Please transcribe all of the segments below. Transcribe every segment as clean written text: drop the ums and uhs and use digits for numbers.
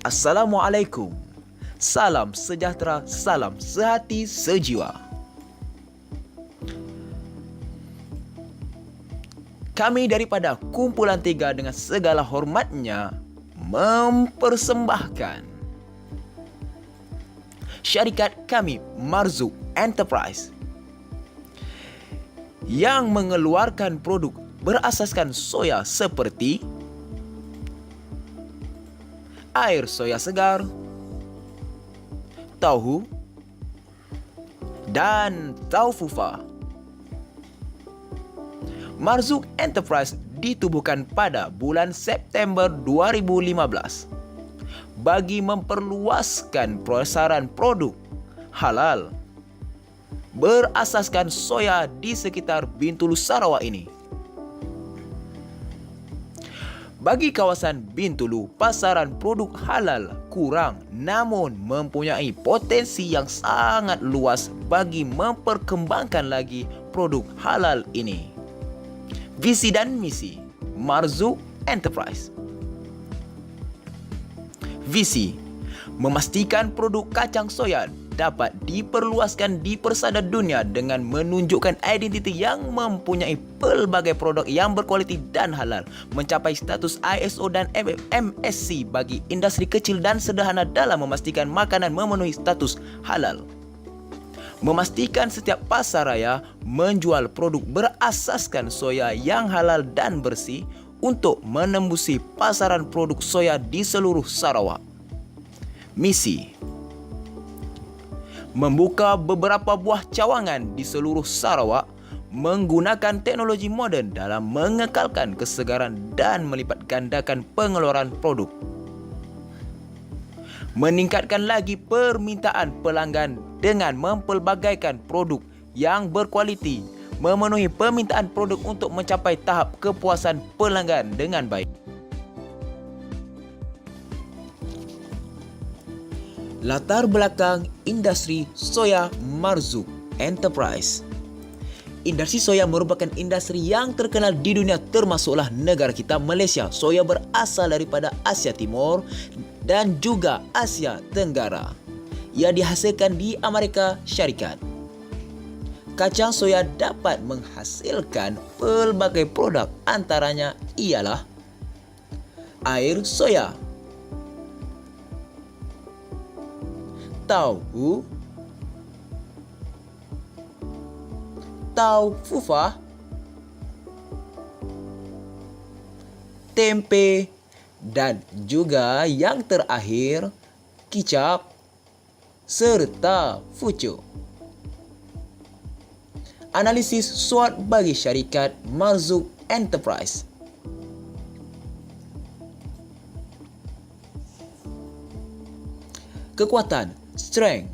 Assalamualaikum. Salam sejahtera, salam sehati sejiwa. Kami daripada Kumpulan 3 dengan segala hormatnya mempersembahkan syarikat kami Marzuk Enterprise yang mengeluarkan produk berasaskan soya seperti air soya segar, tauhu, dan taufufa. Marzuk Enterprise ditubuhkan pada bulan September 2015 bagi memperluaskan pasaran produk halal berasaskan soya di sekitar Bintulu Sarawak ini. Bagi kawasan Bintulu, pasaran produk halal kurang namun mempunyai potensi yang sangat luas bagi memperkembangkan lagi produk halal ini. Visi dan misi Marzuk Enterprise. Visi: memastikan produk kacang soya dapat diperluaskan di persada dunia dengan menunjukkan identiti yang mempunyai pelbagai produk yang berkualiti dan halal, mencapai status ISO dan MSC bagi industri kecil dan sederhana dalam memastikan makanan memenuhi status halal. Memastikan setiap pasaraya menjual produk berasaskan soya yang halal dan bersih untuk menembusi pasaran produk soya di seluruh Sarawak. Misi: membuka beberapa buah cawangan di seluruh Sarawak menggunakan teknologi moden dalam mengekalkan kesegaran dan melipat gandakan pengeluaran produk. Meningkatkan lagi permintaan pelanggan dengan mempelbagaikan produk yang berkualiti, memenuhi permintaan produk untuk mencapai tahap kepuasan pelanggan dengan baik. Latar belakang industri soya Marzuk Enterprise. Industri soya merupakan industri yang terkenal di dunia, termasuklah negara kita Malaysia. Soya berasal daripada Asia Timur dan juga Asia Tenggara. Ia dihasilkan di Amerika Syarikat. Kacang soya dapat menghasilkan pelbagai produk, antaranya ialah air soya, tauhu, taufufa, tempe, dan juga yang terakhir kicap serta fucu. Analisis SWOT bagi syarikat Marzuk Enterprise. Kekuatan, strength,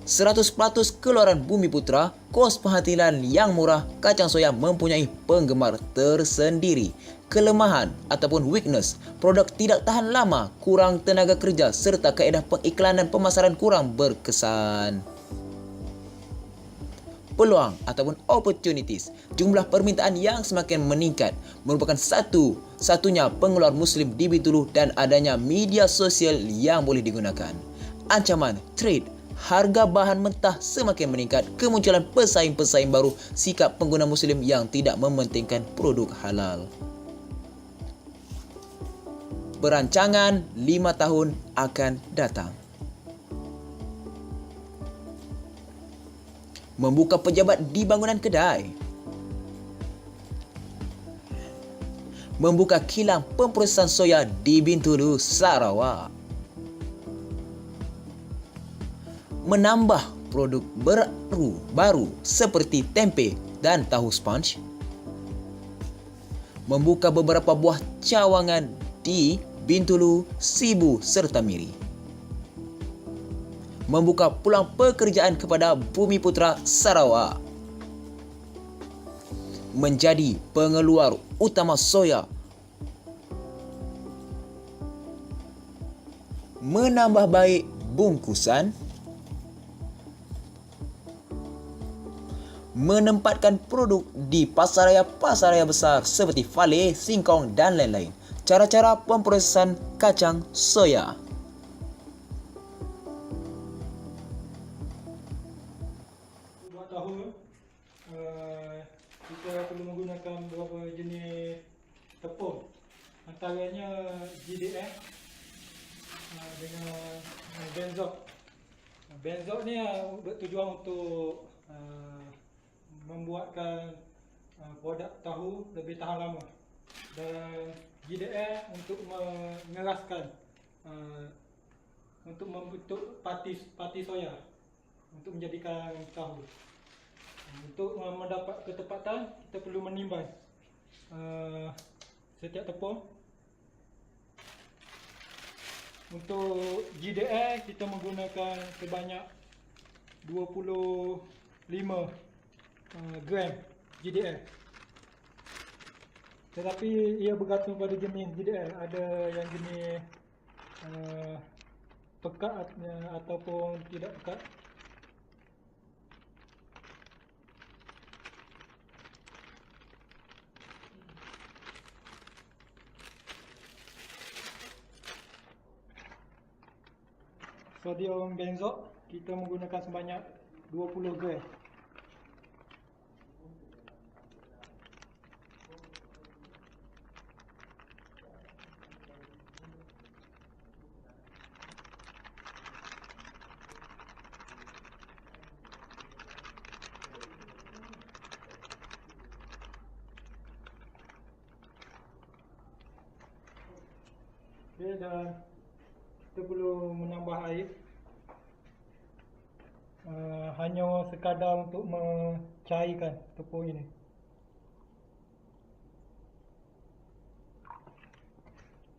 100% keluaran Bumiputera, kos penghasilan yang murah, kacang soya mempunyai penggemar tersendiri. Kelemahan ataupun weakness, produk tidak tahan lama, kurang tenaga kerja serta kaedah pengiklanan pemasaran kurang berkesan. Peluang ataupun opportunities, jumlah permintaan yang semakin meningkat merupakan satu-satunya pengeluar Muslim di Bintulu dan adanya media sosial yang boleh digunakan. Ancaman, trade, harga bahan mentah semakin meningkat, kemunculan pesaing-pesaing baru, sikap pengguna Muslim yang tidak mementingkan produk halal. Perancangan 5 tahun akan datang. Membuka pejabat di bangunan kedai. Membuka kilang pemprosesan soya di Bintulu, Sarawak. Menambah produk baru seperti tempe dan tahu sponge. Membuka beberapa buah cawangan di Bintulu, Sibu serta Miri. Membuka peluang pekerjaan kepada Bumiputera Sarawak. Menjadi pengeluar utama soya. Menambah baik bungkusan. Menempatkan produk di pasaraya-pasaraya besar seperti Fale, Singkong dan lain-lain. Cara-cara pemprosesan kacang soya. Buat tahu, kita perlu menggunakan beberapa jenis tepung. Antaranya GDF dengan benzok. Benzok ni bertujuan untuk membuatkan produk tahu lebih tahan lama, dan GDF untuk mengeraskan, untuk membentuk pati soya untuk menjadikan tahu. Untuk mendapat ketepatan, kita perlu menimbang setiap tepung. Untuk GDF kita menggunakan sebanyak 25 gram GDF. Tetapi ia bergantung pada jenis GDF. Ada yang jenis pekat ataupun tidak pekat. Sodium benzok kita menggunakan sebanyak 20 gram. Okay, dan kita perlu menambah air hanya sekadar untuk mencairkan tepung ini.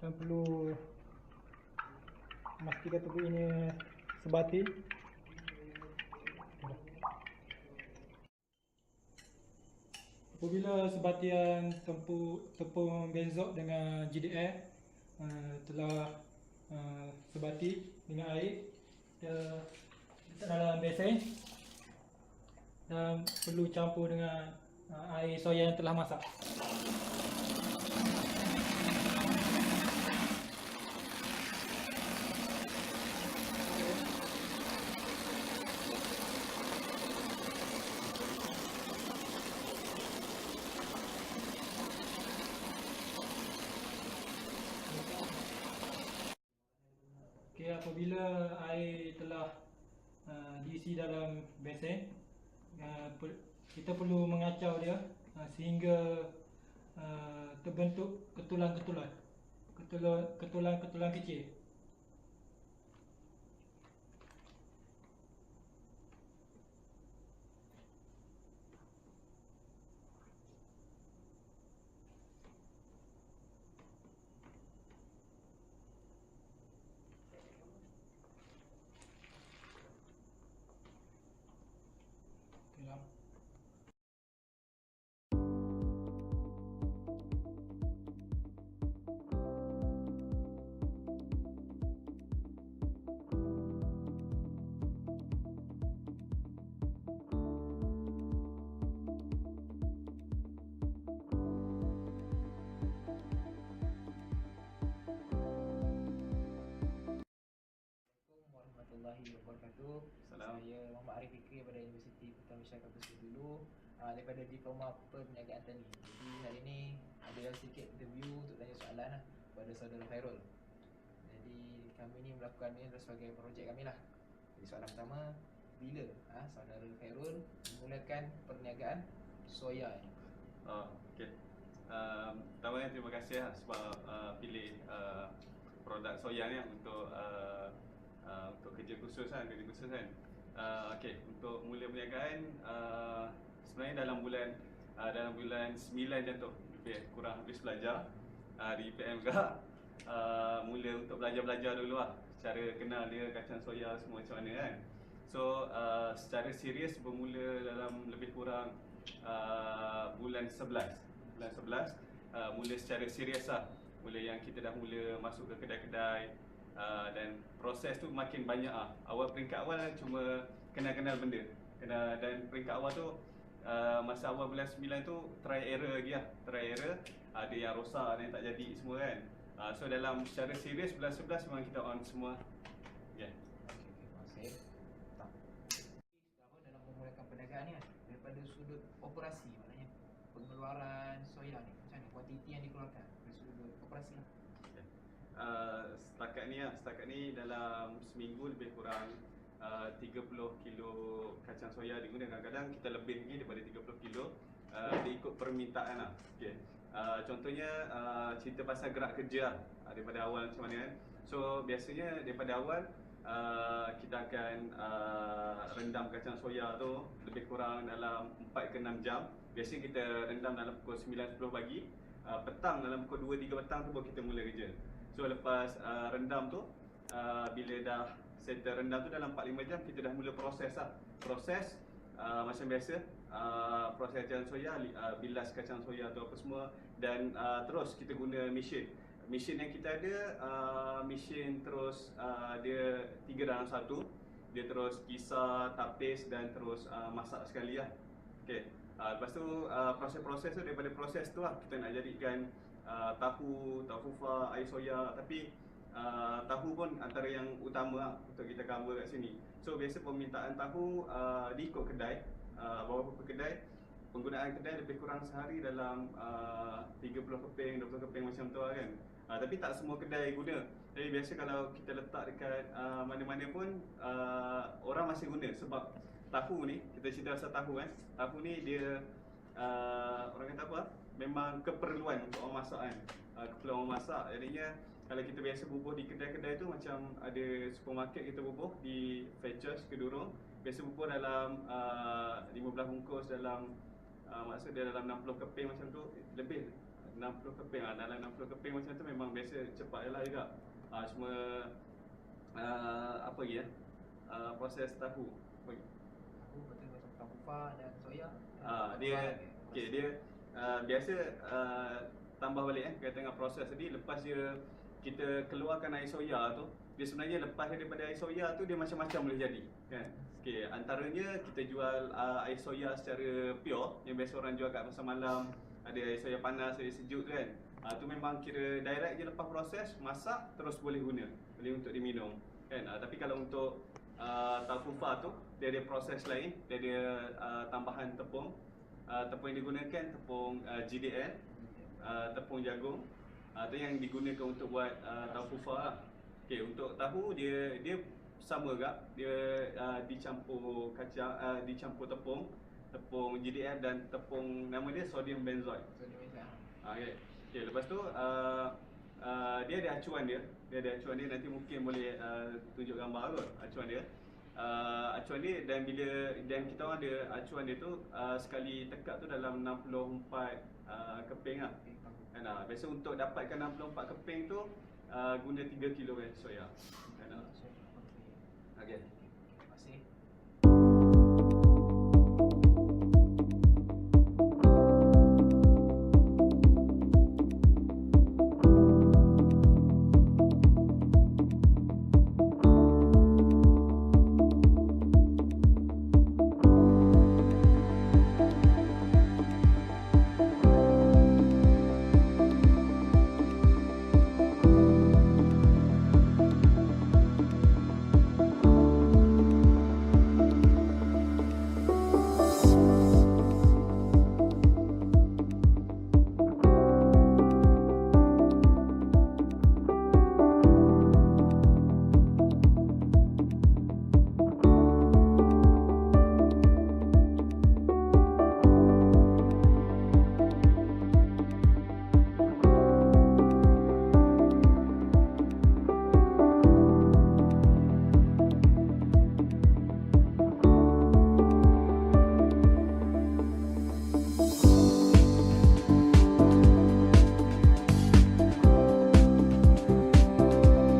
Dan perlu memastikan tepung ini sebati. Apabila sebatian tepung benzok dengan GDF telah sebati dengan air, kita letak dalam besen dan perlu campur dengan air soya yang telah masak. Okay, apabila air telah diisi dalam besen, kita perlu mengacau dia sehingga terbentuk ketulan-ketulan kecil. Warahmatullahi wabarakatuh. Saya Muhammad Arif Fikri daripada Universiti Putra Masyarakat Kampus dulu, daripada Diploma Perniagaan Tani. Jadi hari ini ada sedikit interview untuk tanya soalan kepada saudara Khairul. Jadi kami ni melakukan ni sebagai projek kami lah. Jadi soalan pertama, bila saudara Khairul memulakan perniagaan soya ni? Okey. Pertama terima kasih sebab pilih produk soya ni untuk kerja khusus kan. Okey, untuk mula perniagaan sebenarnya dalam bulan 9 macam tu, lebih kurang habis belajar di IPM juga, mula untuk belajar dulu lah cara kenal dia kacang soya semua macam mana kan. So secara serius bermula dalam lebih kurang bulan 11 mula secara serius lah. Mula yang kita dah mula masuk ke kedai-kedai, dan proses tu makin banyak lah. Peringkat awal cuma kenal-kenal benda. Dan peringkat awal tu masa awal bulan 9 tu try error lagi lah. Ada yang rosak, ada yang tak jadi semua kan. So dalam secara serius bulan 11 memang kita on semua. Okay. Okey, terima kasih. Apa dalam memulakan perdagangan ni kan, daripada sudut operasi, maknanya pengeluaran soya ni macam mana, kuantiti yang dikeluarkan dari sudut operasi lah. Setakat ni dalam seminggu lebih kurang 30 kilo kacang soya diguna. Kadang-kadang kita lebih lagi daripada 30 kilo. Dia ikut permintaan lah. Okay. Contohnya cerita pasal gerak kerja daripada awal macam mana kan. So biasanya daripada awal kita akan rendam kacang soya tu lebih kurang dalam 4 ke 6 jam. Biasanya kita rendam dalam pukul 9-10 pagi. Petang dalam pukul 2-3 petang tu baru kita mula kerja. So lepas rendam tu, bila dah settle rendam tu dalam 4-5 jam, kita dah mula proses lah. Proses macam biasa, proses kacang soya, bilas kacang soya tu apa semua. Dan terus kita guna mesin. Mesin yang kita ada, mesin terus dia 3 dalam 1. Dia terus kisar, tapis dan terus masak sekali lah. Okay. Lepas tu proses-proses tu, daripada proses tu lah kita nak jadikan tahu fa, air soya. Tapi tahu pun antara yang utama lah untuk kita cover kat sini. So biasa permintaan tahu diikut kedai, beberapa kedai, penggunaan kedai lebih kurang sehari dalam 30 keping, 20 keping macam tu lah kan. Tapi tak semua kedai guna. Jadi biasa kalau kita letak dekat mana-mana pun orang masih guna. Sebab tahu ni, kita cerita pasal tahu kan, tahu ni dia orang kata apa, memang keperluan untuk orang masak kan. Keperluan orang masak, jadinya kalau kita biasa bubuh di kedai-kedai tu, macam ada supermarket kita bubuh di Fetchers, Kedurung, biasa bubuh dalam 15 bungkus dalam maksud dia dalam 60 keping macam tu, lebih 60 keping lah. Dalam 60 keping macam tu memang biasa cepat je lah juga. Cuma apa lagi ya, proses tahu. Tahu betul macam tahu fa dan soya. Dia biasa tambah balik kita tengah proses tadi. Lepas dia kita keluarkan air soya tu, dia sebenarnya lepas daripada air soya tu dia macam-macam boleh jadi kan. Okay, antaranya kita jual air soya secara pure, yang biasa orang jual kat pasar malam. Ada air soya panas, air sejuk tu kan. Tu memang kira direct je lepas proses, masak terus boleh guna, boleh untuk diminum kan. Tapi kalau untuk tahu fa tu, dia ada proses lain, dia ada tambahan tepung. Tepung yang digunakan tepung GDL, tepung jagung. Tu yang digunakan untuk buat tahu fa lah. Okay, untuk tahu dia sama juga, dia dicampur kacang, dicampur tepung GDL dan tepung, nama dia sodium benzoate. Okay, lepas tu dia ada acuan dia. Nanti mungkin boleh tunjuk gambar kot acuan dia. Acuan dia, dan kita orang ada acuan dia tu, sekali tekak tu dalam 64 keping lah. Kan, biasa untuk dapatkan 64 keping tu guna 3 kilo soya. Kan. Okay.